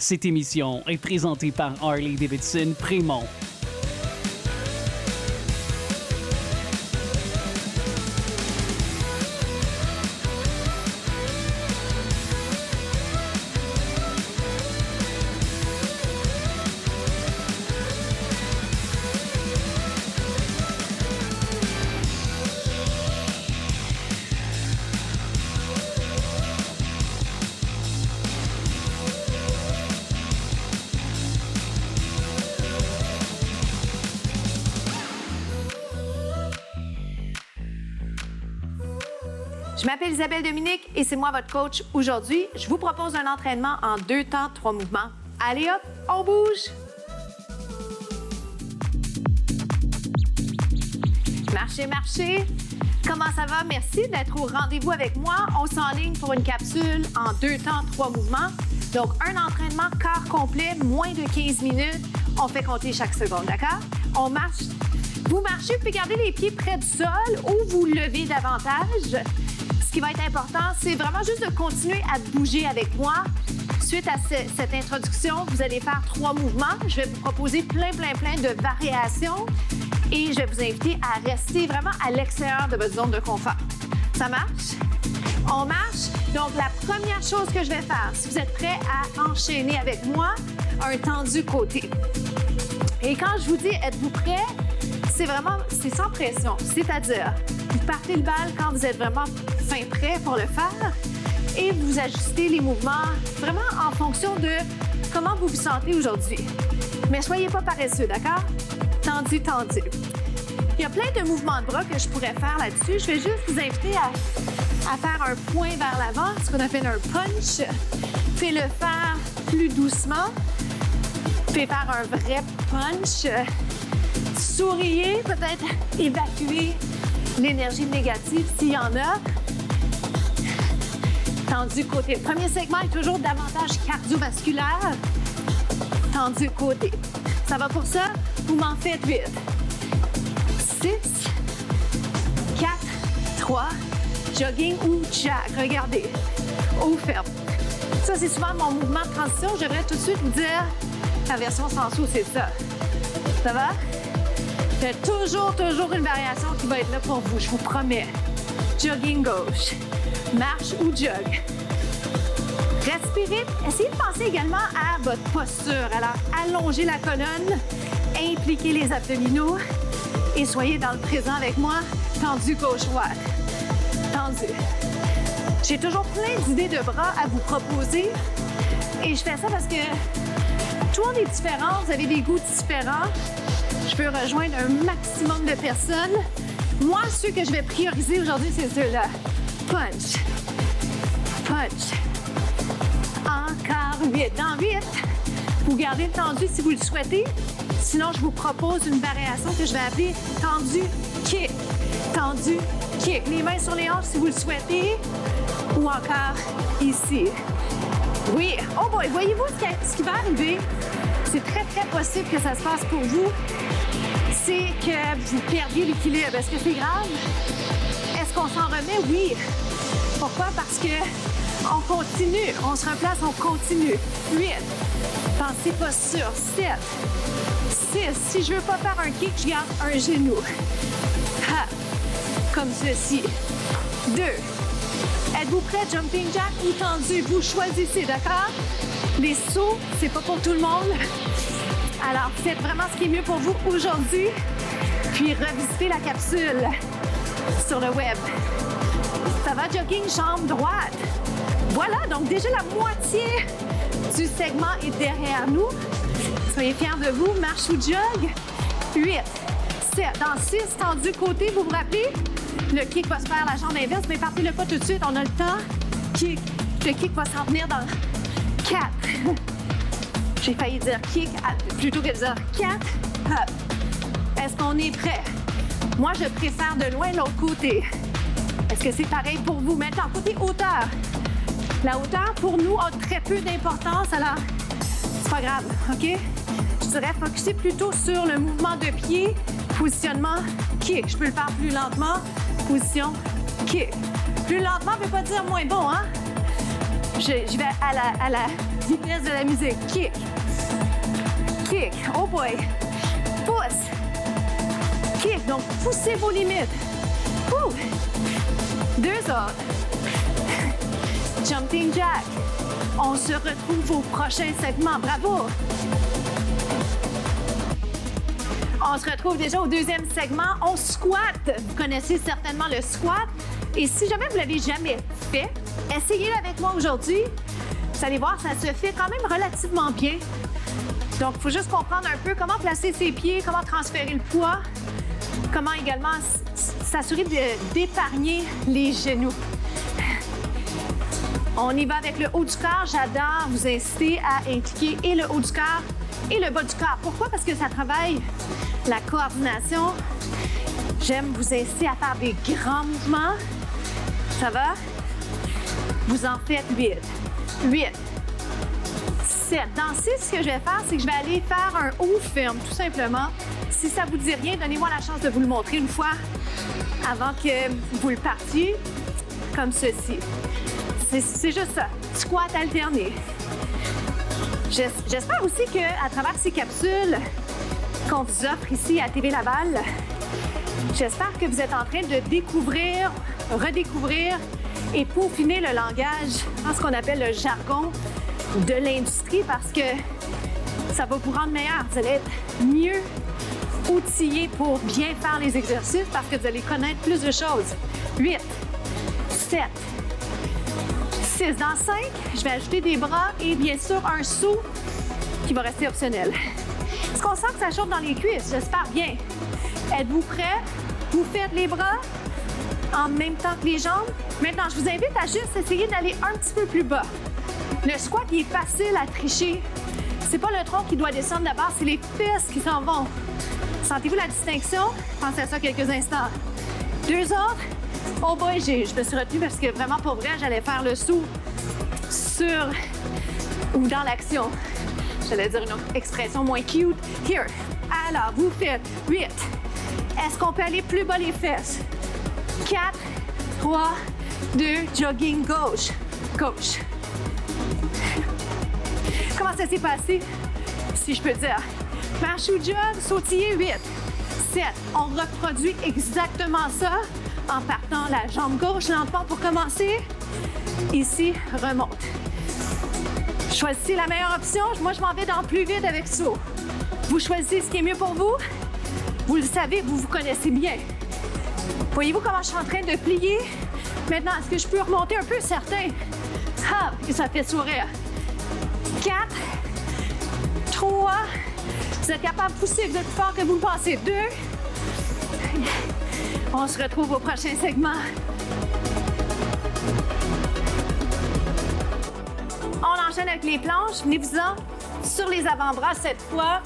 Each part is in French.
Cette émission est présentée par Harley-Davidson Prémont. Je m'appelle Isabelle Dominique et c'est moi votre coach. Aujourd'hui, je vous propose un entraînement en 2 temps, 3 mouvements. Allez hop, on bouge! Marchez, marchez! Comment ça va? Merci d'être au rendez-vous avec moi. On s'enligne pour une capsule en 2 temps, 3 mouvements. Donc, un entraînement corps complet, moins de 15 minutes. On fait compter chaque seconde, d'accord? On marche. Vous marchez, vous pouvez garder les pieds près du sol ou vous levez davantage. Ce qui va être important, c'est vraiment juste de continuer à bouger avec moi. Suite à cette introduction, vous allez faire 3 mouvements. Je vais vous proposer plein de variations et je vais vous inviter à rester vraiment à l'extérieur de votre zone de confort. Ça marche? On marche. Donc, la première chose que je vais faire, si vous êtes prêts à enchaîner avec moi, un tendu côté. Et quand je vous dis êtes-vous prêts, c'est sans pression. C'est-à-dire, vous partez le bal quand vous êtes vraiment fin prêt pour le faire et vous ajustez les mouvements vraiment en fonction de comment vous vous sentez aujourd'hui. Mais soyez pas paresseux, d'accord? Tendu, tendu. Il y a plein de mouvements de bras que je pourrais faire là-dessus. Je vais juste vous inviter à faire un point vers l'avant, ce qu'on appelle un punch. Faites-le faire plus doucement. Faites faire un vrai punch. Souriez, peut-être évacuer l'énergie négative s'il y en a. Tendu côté. Le premier segment est toujours davantage cardiovasculaire. Tendu côté. Ça va pour ça? Vous m'en faites 8. 6, 4, 3, jogging ou jack. Regardez. Ou ferme. Ça, c'est souvent mon mouvement de transition. Je devrais tout de suite vous dire la version sans sous, c'est ça. Ça va? Il y a toujours une variation qui va être là pour vous, je vous promets. Jogging gauche, marche ou jog. Respirez. Essayez de penser également à votre posture. Alors, allongez la colonne, impliquez les abdominaux et soyez dans le présent avec moi. Tendu gauche-droite. Tendu. J'ai toujours plein d'idées de bras à vous proposer et je fais ça parce que tout le monde est différent, vous avez des goûts différents. Je peux rejoindre un maximum de personnes. Moi, ceux que je vais prioriser aujourd'hui, c'est ceux-là. Punch. Punch. Encore 8. Dans 8, vous gardez le tendu si vous le souhaitez. Sinon, je vous propose une variation que je vais appeler tendu kick. Tendu kick. Les mains sur les hanches si vous le souhaitez. Ou encore ici. Oui. Oh boy, voyez-vous ce qui va arriver? C'est très possible que ça se passe pour vous. C'est que vous perdiez l'équilibre. Est-ce que c'est grave? Est-ce qu'on s'en remet? Oui. Pourquoi? Parce que on continue. On se replace, on continue. 8. Pensez posture. 7. 6. Si je veux pas faire un kick, je garde un genou. Ha. Comme ceci. 2. Êtes-vous prêts? Jumping jack ou tendu? Vous choisissez, d'accord? Les sauts, c'est pas pour tout le monde. Alors, faites vraiment ce qui est mieux pour vous aujourd'hui. Puis, revisitez la capsule sur le web. Ça va, jogging, jambe droite. Voilà, donc déjà la moitié du segment est derrière nous. Soyez fiers de vous. Marche ou jog. 8, 7. Dans 6, tendu côté, vous vous rappelez? Le kick va se faire la jambe inverse, mais partez-le pas tout de suite. On a le temps. Kick. Le kick va s'en venir dans 4. J'ai failli dire kick plutôt que de dire 4. Hop. Est-ce qu'on est prêt? Moi, je préfère de loin l'autre côté. Est-ce que c'est pareil pour vous? Maintenant, côté hauteur. La hauteur, pour nous, a très peu d'importance, alors c'est pas grave, OK? Je dirais focuser plutôt sur le mouvement de pied, positionnement kick. Je peux le faire plus lentement, position kick. Plus lentement ne veut pas dire moins bon, hein? J'y vais à vitesse de la musique. Kick. Kick. Oh boy. Pousse. Kick. Donc, poussez vos limites. Ouh. 2 autres. Jumping jack. On se retrouve au prochain segment. Bravo. On se retrouve déjà au deuxième segment. On squatte. Vous connaissez certainement le squat. Et si jamais vous ne l'avez jamais fait, essayez-le avec moi aujourd'hui. Vous allez voir, ça se fait quand même relativement bien. Donc, il faut juste comprendre un peu comment placer ses pieds, comment transférer le poids, comment également s'assurer d'épargner les genoux. On y va avec le haut du corps. J'adore vous inciter à impliquer et le haut du corps et le bas du corps. Pourquoi? Parce que ça travaille la coordination. J'aime vous inciter à faire des grands mouvements. Ça va? Vous en faites 8. 8. 7. Dans 6, ce que je vais faire, c'est que je vais aller faire un haut ferme, tout simplement. Si ça ne vous dit rien, donnez-moi la chance de vous le montrer une fois avant que vous le partiez, comme ceci. C'est juste ça. Squat alterné. J'espère aussi qu'à travers ces capsules qu'on vous offre ici à TV Laval, j'espère que vous êtes en train de découvrir, redécouvrir et peaufiner le langage, ce qu'on appelle le jargon de l'industrie, parce que ça va vous rendre meilleur. Vous allez être mieux outillé pour bien faire les exercices parce que vous allez connaître plus de choses. 8, 7, 6. Dans 5, je vais ajouter des bras et bien sûr un saut qui va rester optionnel. Est-ce qu'on sent que ça chauffe dans les cuisses? J'espère bien. Êtes-vous prêts? Vous faites les bras en même temps que les jambes. Maintenant, je vous invite à juste essayer d'aller un petit peu plus bas. Le squat, il est facile à tricher. C'est pas le tronc qui doit descendre d'abord, c'est les fesses qui s'en vont. Sentez-vous la distinction? Pensez à ça quelques instants. 2 autres. Oh boy, je me suis retenue parce que vraiment, pour vrai, j'allais faire le saut sur ou dans l'action. J'allais dire une expression moins cute. Here. Alors, vous faites 8. Est-ce qu'on peut aller plus bas les fesses? 4, 3, 2, jogging gauche. Gauche. Comment ça s'est passé? Si je peux dire. Marche ou jog, sautiller 8. 7. On reproduit exactement ça en partant la jambe gauche lentement pour commencer. Ici, remonte. Choisissez la meilleure option. Moi, je m'en vais dans plus vite avec saut. Vous choisissez ce qui est mieux pour vous. Vous le savez, vous vous connaissez bien. Voyez-vous comment je suis en train de plier? Maintenant, est-ce que je peux remonter un peu? Certain. Ah, et ça fait sourire. 4, 3, vous êtes capable de pousser, vous êtes plus fort que vous le pensez. 2, on se retrouve au prochain segment. On enchaîne avec les planches. Venez-vous-en sur les avant-bras cette fois.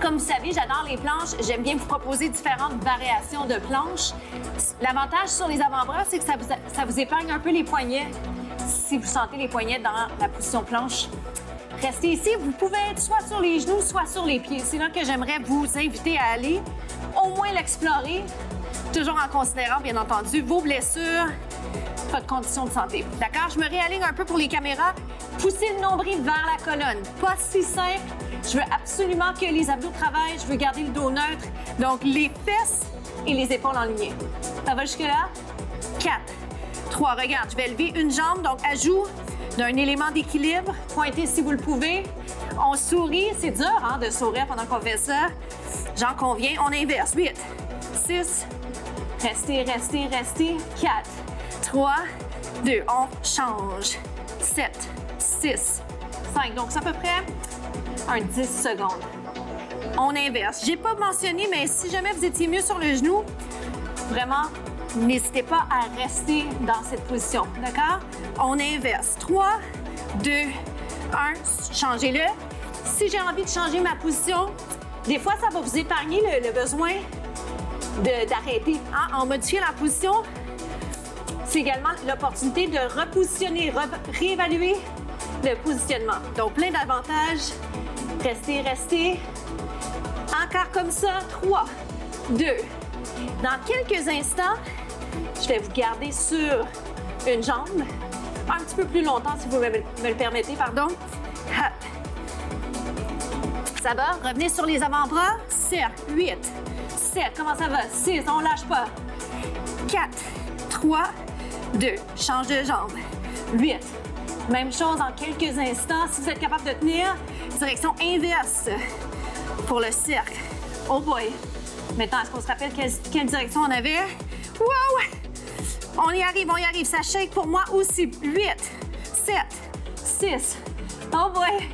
Comme vous savez, j'adore les planches. J'aime bien vous proposer différentes variations de planches. L'avantage sur les avant-bras, c'est que ça vous épargne un peu les poignets. Si vous sentez les poignets dans la position planche, restez ici. Vous pouvez être soit sur les genoux, soit sur les pieds. C'est là que j'aimerais vous inviter à aller, au moins l'explorer, toujours en considérant, bien entendu, vos blessures, votre condition de santé. D'accord? Je me réaligne un peu pour les caméras. Poussez le nombril vers la colonne. Pas si simple. Je veux absolument que les abdos travaillent. Je veux garder le dos neutre. Donc, les fesses et les épaules en ligne. Ça va jusque-là? 4, 3. Regarde, je vais lever une jambe. Donc, ajout d'un élément d'équilibre. Pointez si vous le pouvez. On sourit. C'est dur de sourire pendant qu'on fait ça. J'en conviens. On inverse. 8, 6. Restez, restez, restez. 4, 3, 2. On change. 7, 6, 5. Donc, c'est à peu près un 10 secondes. On inverse. J'ai pas mentionné, mais si jamais vous étiez mieux sur le genou, vraiment, n'hésitez pas à rester dans cette position. D'accord? On inverse. 3, 2, 1. Changez-le. Si j'ai envie de changer ma position, des fois, ça va vous épargner le besoin d'arrêter. En modifiant la position, c'est également l'opportunité de repositionner, réévaluer le positionnement. Donc, plein d'avantages. Restez, restez. Encore comme ça. 3, 2. Dans quelques instants, je vais vous garder sur une jambe. Un petit peu plus longtemps, si vous me le permettez, pardon. Ça va? Revenez sur les avant-bras. 7, 8, 7. Comment ça va? 6, on lâche pas. 4, 3, 2. Change de jambe. 8. Même chose en quelques instants. Si vous êtes capable de tenir, direction inverse pour le cercle. Oh boy! Maintenant, est-ce qu'on se rappelle quelle direction on avait? Wow! On y arrive, on y arrive. Ça shake pour moi aussi. 8, 7, 6. Oh boy!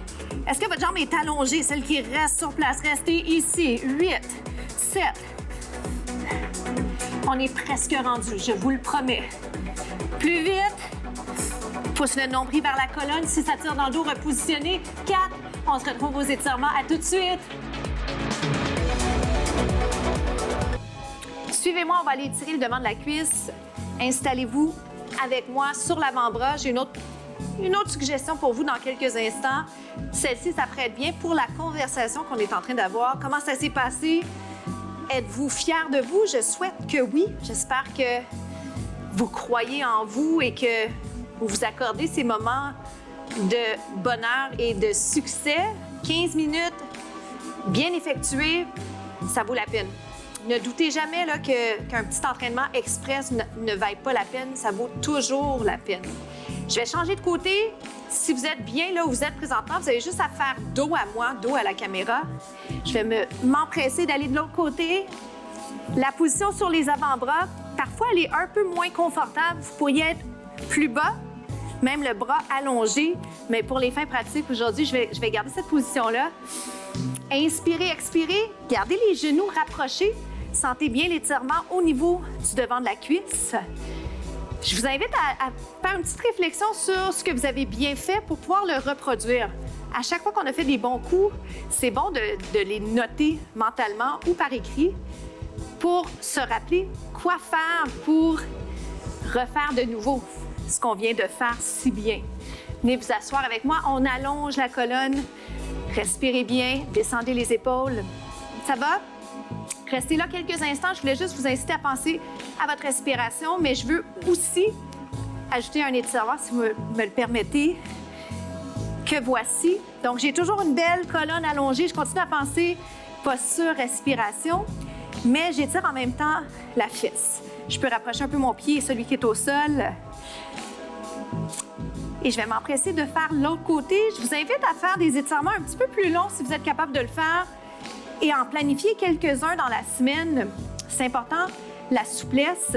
Est-ce que votre jambe est allongée, celle qui reste sur place? Restez ici. 8, 7. On est presque rendu, je vous le promets. Plus vite. Pousse le nombril vers la colonne. Si ça tire dans le dos, repositionnez. 4. On se retrouve aux étirements. À tout de suite. Suivez-moi, on va aller étirer le devant de la cuisse. Installez-vous avec moi sur l'avant-bras. J'ai une autre suggestion pour vous dans quelques instants. Celle-ci, ça prête bien pour la conversation qu'on est en train d'avoir. Comment ça s'est passé? Êtes-vous fiers de vous? Je souhaite que oui. J'espère que vous croyez en vous et que vous vous accordez ces moments de bonheur et de succès. 15 minutes bien effectuées, ça vaut la peine. Ne doutez jamais là, qu'un petit entraînement express ne vaille pas la peine. Ça vaut toujours la peine. Je vais changer de côté. Si vous êtes bien là où vous êtes présentement, vous avez juste à faire dos à moi, dos à la caméra. Je vais m'empresser d'aller de l'autre côté. La position sur les avant-bras, parfois, elle est un peu moins confortable. Vous pourriez être plus bas, même le bras allongé. Mais pour les fins pratiques, aujourd'hui, je vais garder cette position-là. Inspirez, expirez. Gardez les genoux rapprochés. Sentez bien l'étirement au niveau du devant de la cuisse. Je vous invite à faire une petite réflexion sur ce que vous avez bien fait pour pouvoir le reproduire. À chaque fois qu'on a fait des bons coups, c'est bon de les noter mentalement ou par écrit pour se rappeler quoi faire pour refaire de nouveau ce qu'on vient de faire si bien. Venez vous asseoir avec moi. On allonge la colonne. Respirez bien. Descendez les épaules. Ça va? Restez là quelques instants. Je voulais juste vous inciter à penser à votre respiration, mais je veux aussi ajouter un étirement, si vous me le permettez, que voici. Donc, j'ai toujours une belle colonne allongée. Je continue à penser posture, respiration, mais j'étire en même temps la fesse. Je peux rapprocher un peu mon pied, celui qui est au sol. Et je vais m'empresser de faire l'autre côté. Je vous invite à faire des étirements un petit peu plus longs si vous êtes capable de le faire et en planifier quelques-uns dans la semaine. C'est important, la souplesse,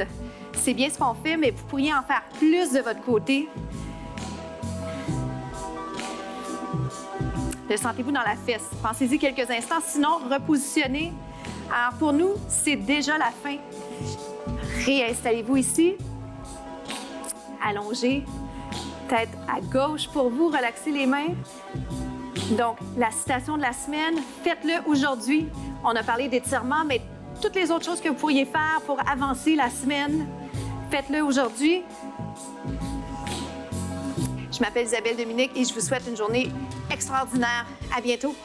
c'est bien ce qu'on fait, mais vous pourriez en faire plus de votre côté. Le sentez-vous dans la fesse. Pensez-y quelques instants, sinon repositionnez. Alors pour nous, c'est déjà la fin. Réinstallez-vous ici. Allongez. Tête à gauche pour vous, relaxez les mains. Donc, la citation de la semaine, faites-le aujourd'hui. On a parlé d'étirement, mais toutes les autres choses que vous pourriez faire pour avancer la semaine, faites-le aujourd'hui. Je m'appelle Isabelle Dominique et je vous souhaite une journée extraordinaire. À bientôt.